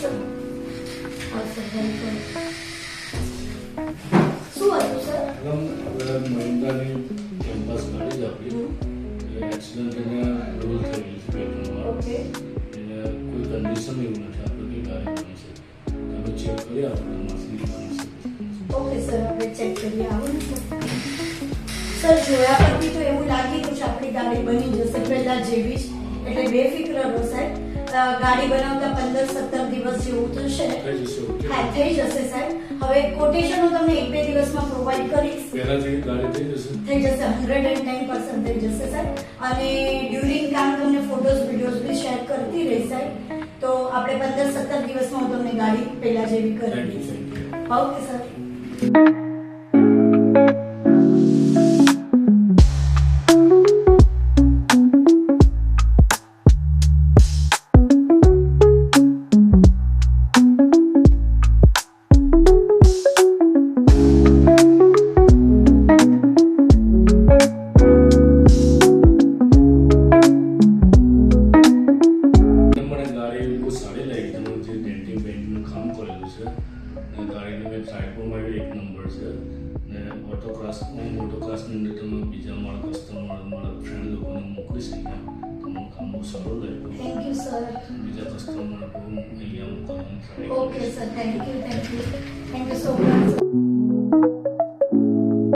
Sir. હા sir, welcome. શું હતું સર? મહિન્દ્રાની કેમ્પસ ગાડી જ આપી એક્સિડન્ટ એને રોલ થયેલી છે પેટ્રોલમાં. ઓકે. એટલે કોઈ કન્ડિશન એવું નથી આપણે કઈ ગાડી બની છે તમે ચેક કરી આપણે માસની બની શકે. ઓકે સર, આપણે ચેક કરીએ. આવો ને સર. સર, જોયા પરથી તો એવું લાગી રહ્યું છે આપણી ગાડી બની જશે પહેલા જેવી જ. એટલે બેફિક્ર રહો સાહેબ. ગાડી બનાવતા 15-17 દિવસ જેવું થશે. થઈ જશે. ઓકે. હા, થઈ જશે સાહેબ. હવે કોટેશન હું તમને 1-2 દિવસમાં પ્રોવાઈડ કરીશ. પહેલા જેવી ગાડી થઈ જશે. થઈ જશે, 110% થઈ જશે સાહેબ. અને ડ્યુરિંગ કામ તમને ફોટોઝ વિડીયોઝ બી શેર કરતી રહીશ સાહેબ. તો આપણે 15-17 દિવસમાં હું તમને ગાડી પહેલા જેવી કરી થેન્ક દઈશ. યુ. Okay sir. મને ગાડી બહુ સારી લાગી. તમે જે ડેન્ટિંગ પેઇન્ટિંગનું કામ કરેલું છે અને ગાડીની મેં ટ્રાયપોમાં બી 1 નંબર છે ને ઓટો ક્લાસની અંદર તમે બીજા મારા કસ્ટમર મારા ફ્રેન્ડ લોકોને મોકલી શક્યા. તમારું કામ બહુ સારું લાગ્યું. Thank you sir. બીજા કસ્ટમર બહુ અહીંયા મોકલવાનું try okay sir, thank you so much.